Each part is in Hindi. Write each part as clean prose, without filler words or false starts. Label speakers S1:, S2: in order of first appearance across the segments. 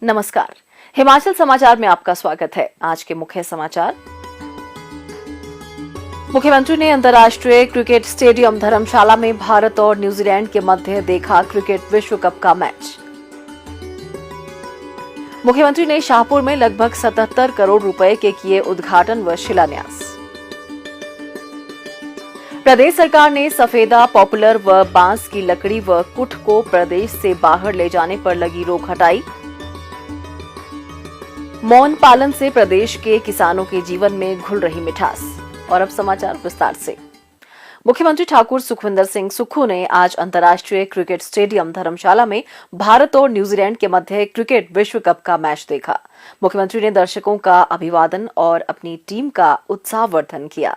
S1: नमस्कार। हिमाचल समाचार में आपका स्वागत है। आज के मुख्य समाचार। मुख्यमंत्री ने अंतर्राष्ट्रीय क्रिकेट स्टेडियम धर्मशाला में भारत और न्यूजीलैंड के मध्य देखा क्रिकेट विश्व कप का मैच। मुख्यमंत्री ने शाहपुर में लगभग 77 करोड़ रुपए के किए उद्घाटन व शिलान्यास। प्रदेश सरकार ने सफेदा, पॉपुलर व बांस की लकड़ी व कुठ को प्रदेश से बाहर ले जाने पर लगी रोक हटाई। मौन पालन से प्रदेश के किसानों के जीवन में घुल रही मिठास। और अब समाचार विस्तार से। मुख्यमंत्री ठाकुर सुखविंदर सिंह सुक्खू ने आज अंतर्राष्ट्रीय क्रिकेट स्टेडियम धर्मशाला में भारत और न्यूजीलैंड के मध्य क्रिकेट विश्व कप का मैच देखा। मुख्यमंत्री ने दर्शकों का अभिवादन और अपनी टीम का उत्साहवर्धन किया।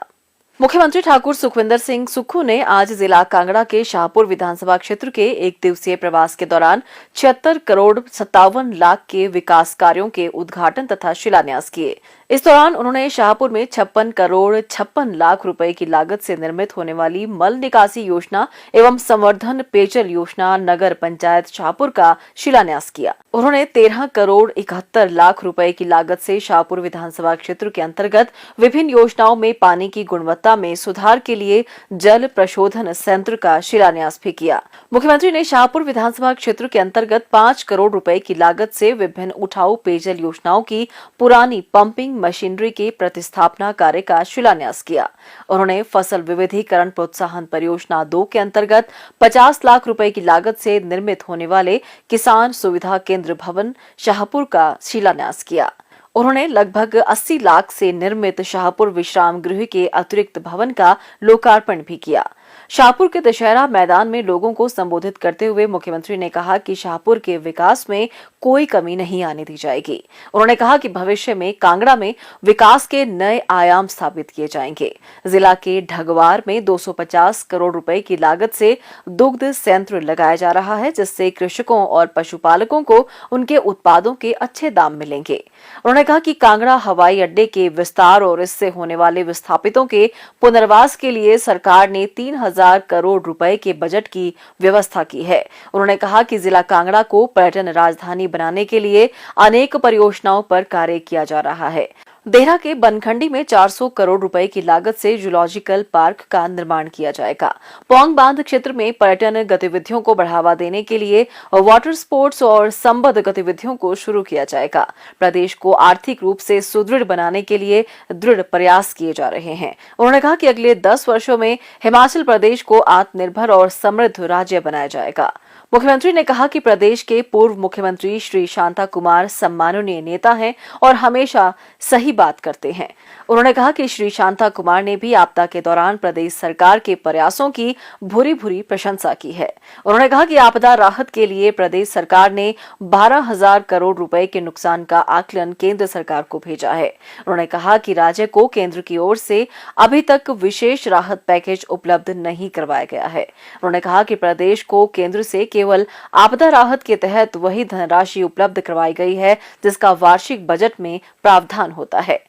S1: मुख्यमंत्री ठाकुर सुखविंदर सिंह सुक्खू ने आज जिला कांगड़ा के शाहपुर विधानसभा क्षेत्र के एक दिवसीय प्रवास के दौरान 76 करोड़ 57 लाख के विकास कार्यों के उद्घाटन तथा शिलान्यास किए। इस दौरान उन्होंने शाहपुर में 56 करोड़ 56 लाख रुपए की लागत से निर्मित होने वाली मल निकासी योजना एवं संवर्धन पेयजल योजना नगर पंचायत शाहपुर का शिलान्यास किया। उन्होंने 13 करोड़ 71 लाख रुपए की लागत से शाहपुर विधानसभा क्षेत्र के अंतर्गत विभिन्न योजनाओं में पानी की गुणवत्ता में सुधार के लिए जल प्रशोधन संयंत्र का शिलान्यास भी किया। मुख्यमंत्री ने शाहपुर विधानसभा क्षेत्र के अंतर्गत 5 करोड़ रुपए की लागत से विभिन्न उठाऊ पेयजल योजनाओं की पुरानी पंपिंग मशीनरी के प्रतिस्थापना कार्य का शिलान्यास किया। उन्होंने फसल विविधीकरण प्रोत्साहन परियोजना 2 के अंतर्गत 50 लाख रुपए की लागत से निर्मित होने वाले किसान सुविधा केंद्र भवन शाहपुर का शिलान्यास किया। उन्होंने लगभग 80 लाख से निर्मित शाहपुर विश्राम गृह के अतिरिक्त भवन का लोकार्पण भी किया। शाहपुर के दशहरा मैदान में लोगों को संबोधित करते हुए मुख्यमंत्री ने कहा कि शाहपुर के विकास में कोई कमी नहीं आने दी जाएगी। उन्होंने कहा कि भविष्य में कांगड़ा में विकास के नए आयाम स्थापित किए जाएंगे। जिला के ढगवार में 250 करोड़ रुपए की लागत से दुग्ध संयंत्र लगाया जा रहा है, जिससे कृषकों और पशुपालकों को उनके उत्पादों के अच्छे दाम मिलेंगे। उन्होंने कहा कि कांगड़ा हवाई अड्डे के विस्तार और इससे होने वाले विस्थापितों के पुनर्वास के लिए सरकार ने 3000 करोड़ रुपए के बजट की व्यवस्था की है। उन्होंने कहा कि जिला कांगड़ा को पर्यटन राजधानी बनाने के लिए अनेक परियोजनाओं पर कार्य किया जा रहा है। देहरा के बनखंडी में 400 करोड़ रुपए की लागत से जूलॉजिकल पार्क का निर्माण किया जाएगा। पौंग बांध क्षेत्र में पर्यटन गतिविधियों को बढ़ावा देने के लिए वाटर स्पोर्ट्स और संबद्ध गतिविधियों को शुरू किया जाएगा। प्रदेश को आर्थिक रूप से सुदृढ़ बनाने के लिए दृढ़ प्रयास किए जा रहे हैं। उन्होंने कहा कि अगले 10 वर्षों में हिमाचल प्रदेश को आत्मनिर्भर और समृद्ध राज्य बनाया जाएगा। मुख्यमंत्री ने कहा कि प्रदेश के पूर्व मुख्यमंत्री श्री शांता कुमार सम्माननीय नेता हैं और हमेशा सही बात करते हैं। उन्होंने कहा कि श्री शांता कुमार ने भी आपदा के दौरान प्रदेश सरकार के प्रयासों की भूरी भूरी प्रशंसा की है। उन्होंने कहा कि आपदा राहत के लिए प्रदेश सरकार ने 12,000 करोड़ रुपए के नुकसान का आकलन केंद्र सरकार को भेजा है। उन्होंने कहा कि राज्य को केंद्र की ओर से अभी तक विशेष राहत पैकेज उपलब्ध नहीं करवाया गया है। उन्होंने कहा कि प्रदेश को केंद्र से केवल आपदा राहत के तहत वही धनराशि उपलब्ध करवाई गई है जिसका वार्षिक बजट में प्रावधान होता है।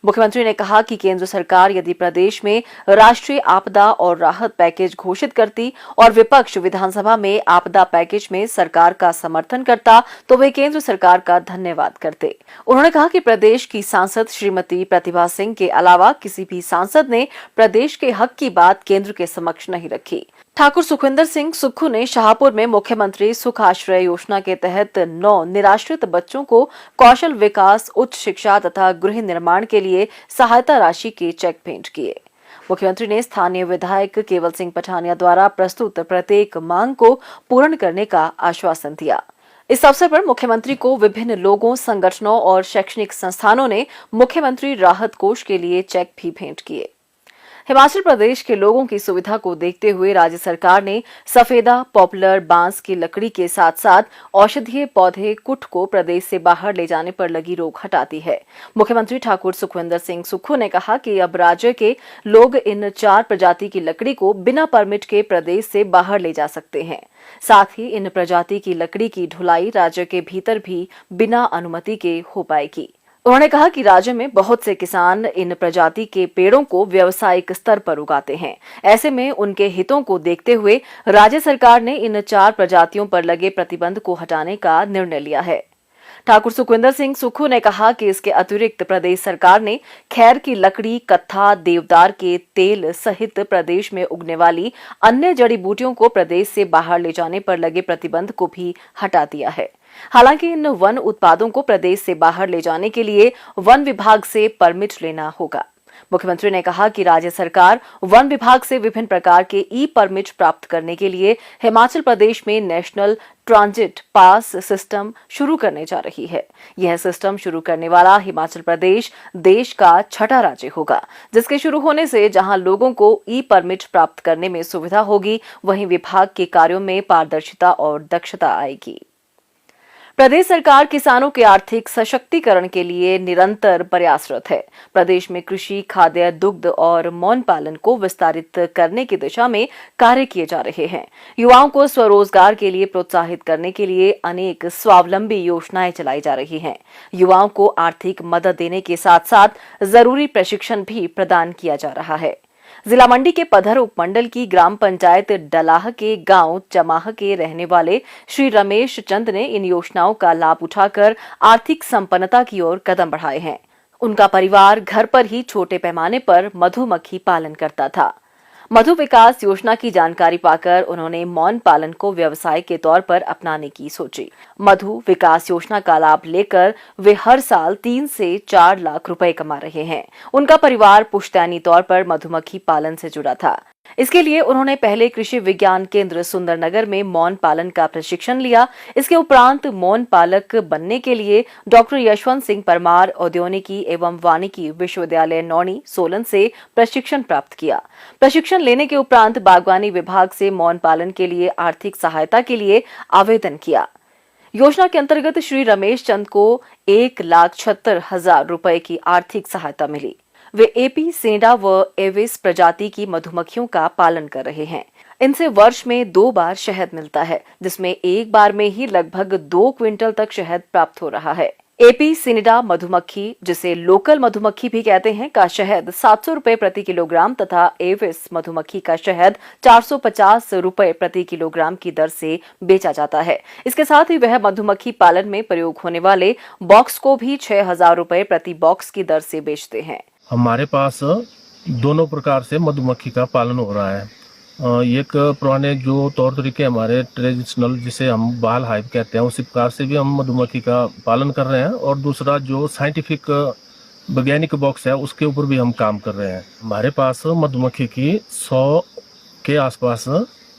S1: मुख्यमंत्री ने कहा कि केंद्र सरकार यदि प्रदेश में राष्ट्रीय आपदा और राहत पैकेज घोषित करती और विपक्ष विधानसभा में आपदा पैकेज में सरकार का समर्थन करता तो वे केंद्र सरकार का धन्यवाद करते। उन्होंने कहा कि प्रदेश की सांसद श्रीमती प्रतिभा सिंह के अलावा किसी भी सांसद ने प्रदेश के हक की बात केंद्र के समक्ष नहीं रखी। ठाकुर सुखविंदर सिंह सुक्खू ने शाहपुर में मुख्यमंत्री सुख आश्रय योजना के तहत 9 निराश्रित बच्चों को कौशल विकास, उच्च शिक्षा तथा गृह निर्माण के लिए सहायता राशि के चेक भेंट किए। मुख्यमंत्री ने स्थानीय विधायक केवल सिंह पठानिया द्वारा प्रस्तुत प्रत्येक मांग को पूर्ण करने का आश्वासन दिया। इस अवसर पर मुख्यमंत्री को विभिन्न लोगों, संगठनों और शैक्षणिक संस्थानों ने मुख्यमंत्री राहत कोष के लिए चेक भी भेंट किए। हिमाचल प्रदेश के लोगों की सुविधा को देखते हुए राज्य सरकार ने सफेदा, पॉपुलर बांस की लकड़ी के साथ साथ औषधीय पौधे कुठ को प्रदेश से बाहर ले जाने पर लगी रोक हटा दी है। मुख्यमंत्री ठाकुर सुखविंदर सिंह सुक्खू ने कहा कि अब राज्य के लोग इन 4 प्रजाति की लकड़ी को बिना परमिट के प्रदेश से बाहर ले जा सकते हैं। साथ ही इन प्रजाति की लकड़ी की ढुलाई राज्य के भीतर भी बिना अनुमति के हो पाएगी। उन्होंने कहा कि राज्य में बहुत से किसान इन प्रजाति के पेड़ों को व्यावसायिक स्तर पर उगाते हैं। ऐसे में उनके हितों को देखते हुए राज्य सरकार ने इन 4 प्रजातियों पर लगे प्रतिबंध को हटाने का निर्णय लिया है। ठाकुर सुखविंदर सिंह सुक्खू ने कहा कि इसके अतिरिक्त प्रदेश सरकार ने खैर की लकड़ी, कत्था, देवदार के तेल सहित प्रदेश में उगने वाली अन्य जड़ी बूटियों को प्रदेश से बाहर ले जाने पर लगे प्रतिबंध को भी हटा दिया है। हालांकि इन वन उत्पादों को प्रदेश से बाहर ले जाने के लिए वन विभाग से परमिट लेना होगा। मुख्यमंत्री ने कहा कि राज्य सरकार वन विभाग से विभिन्न प्रकार के ई परमिट प्राप्त करने के लिए हिमाचल प्रदेश में नेशनल ट्रांजिट पास सिस्टम शुरू करने जा रही है। यह सिस्टम शुरू करने वाला हिमाचल प्रदेश देश का छठा राज्य होगा, जिसके शुरू होने से जहां लोगों को ई परमिट प्राप्त करने में सुविधा होगी, वहीं विभाग के कार्यों में पारदर्शिता और दक्षता आएगी। प्रदेश सरकार किसानों के आर्थिक सशक्तिकरण के लिए निरंतर प्रयासरत है। प्रदेश में कृषि, खाद्य, दुग्ध और मौन पालन को विस्तारित करने की दिशा में कार्य किए जा रहे हैं। युवाओं को स्वरोजगार के लिए प्रोत्साहित करने के लिए अनेक स्वावलंबी योजनाएं चलाई जा रही हैं। युवाओं को आर्थिक मदद देने के साथ साथ जरूरी प्रशिक्षण भी प्रदान किया जा रहा है। जिला मंडी के पधर उपमंडल की ग्राम पंचायत डलाह के गांव चमाह के रहने वाले श्री रमेश चंद ने इन योजनाओं का लाभ उठाकर आर्थिक संपन्नता की ओर कदम बढ़ाए हैं। उनका परिवार घर पर ही छोटे पैमाने पर मधुमक्खी पालन करता था। मधु विकास योजना की जानकारी पाकर उन्होंने मौन पालन को व्यवसाय के तौर पर अपनाने की सोची। मधु विकास योजना का लाभ लेकर वे हर साल 3 से 4 लाख रुपए कमा रहे हैं। उनका परिवार पुश्तैनी तौर पर मधुमक्खी पालन से जुड़ा था। इसके लिए उन्होंने पहले कृषि विज्ञान केंद्र सुंदरनगर में मौन पालन का प्रशिक्षण लिया। इसके उपरांत मौन पालक बनने के लिए डॉक्टर यशवंत सिंह परमार औद्योगिकी एवं वानिकी विश्वविद्यालय नौणी सोलन से प्रशिक्षण प्राप्त किया। प्रशिक्षण लेने के उपरांत बागवानी विभाग से मौन पालन के लिए आर्थिक सहायता के लिए आवेदन किया। योजना के अंतर्गत श्री रमेश चंद को 1,76,000 रुपए की आर्थिक सहायता मिली। वे एपी, सेंडा व एविस प्रजाति की मधुमक्खियों का पालन कर रहे हैं। इनसे वर्ष में 2 बार शहद मिलता है, जिसमें एक बार में ही लगभग 2 क्विंटल तक शहद प्राप्त हो रहा है। एपी सिनिडा मधुमक्खी, जिसे लोकल मधुमक्खी भी कहते हैं, का शहद 700 रुपए प्रति किलोग्राम तथा एविस मधुमक्खी का शहद 450 रुपए प्रति किलोग्राम की दर से बेचा जाता है। इसके साथ ही वह मधुमक्खी पालन में प्रयोग होने वाले बॉक्स को भी 6,000 रुपए प्रति बॉक्स की दर से बेचते हैं।
S2: हमारे पास दोनों प्रकार से मधुमक्खी का पालन हो रहा है। एक पुराने जो तौर तरीके हमारे ट्रेडिशनल, जिसे हम बाल हाइव कहते हैं, उसी प्रकार से भी हम मधुमक्खी का पालन कर रहे हैं। और दूसरा जो साइंटिफिक वैज्ञानिक बॉक्स है, उसके ऊपर भी हम काम कर रहे हैं। हमारे पास मधुमक्खी की 100 के आसपास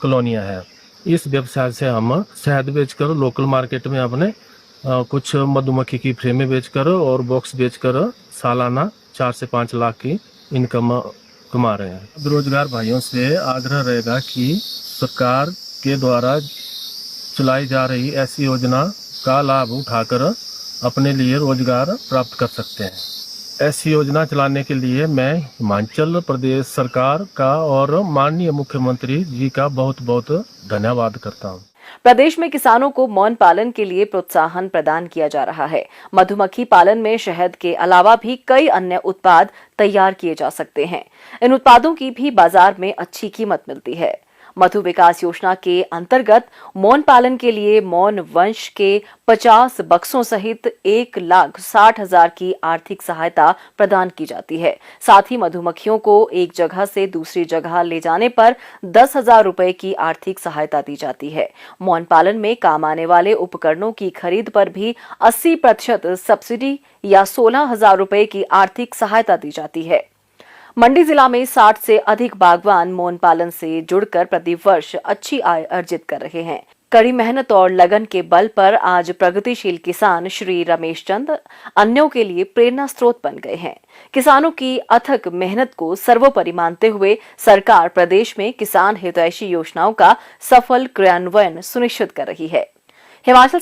S2: कॉलोनियाँ हैं। इस व्यवसाय से हम शहद बेचकर लोकल मार्केट में अपने कुछ मधुमक्खी की फ्रेमें बेचकर और बॉक्स बेचकर सालाना 4 से 5 लाख की इनकम कमा रहे हैं। बेरोजगार भाइयों से आग्रह रहेगा कि सरकार के द्वारा चलाई जा रही ऐसी योजना का लाभ उठाकर अपने लिए रोजगार प्राप्त कर सकते हैं। ऐसी योजना चलाने के लिए मैं हिमाचल प्रदेश सरकार का और माननीय मुख्यमंत्री जी का बहुत बहुत धन्यवाद करता हूँ।
S1: प्रदेश में किसानों को मौन पालन के लिए प्रोत्साहन प्रदान किया जा रहा है। मधुमक्खी पालन में शहद के अलावा भी कई अन्य उत्पाद तैयार किए जा सकते हैं। इन उत्पादों की भी बाजार में अच्छी कीमत मिलती है। मधु विकास योजना के अंतर्गत मौन पालन के लिए मौन वंश के 50 बक्सों सहित 1,60,000 की आर्थिक सहायता प्रदान की जाती है। साथ ही मधुमक्खियों को एक जगह से दूसरी जगह ले जाने पर 10,000 रुपए की आर्थिक सहायता दी जाती है। मौन पालन में काम आने वाले उपकरणों की खरीद पर भी 80% सब्सिडी या 16,000 रुपए की आर्थिक सहायता दी जाती है। मंडी जिला में 60 से अधिक बागवान मौन पालन से जुड़कर प्रति वर्ष अच्छी आय अर्जित कर रहे हैं। कड़ी मेहनत और लगन के बल पर आज प्रगतिशील किसान श्री रमेश चंद अन्यों के लिए प्रेरणा स्रोत बन गए हैं। किसानों की अथक मेहनत को सर्वोपरि मानते हुए सरकार प्रदेश में किसान हितैषी योजनाओं का सफल क्रियान्वयन सुनिश्चित कर रही है। हिमाचल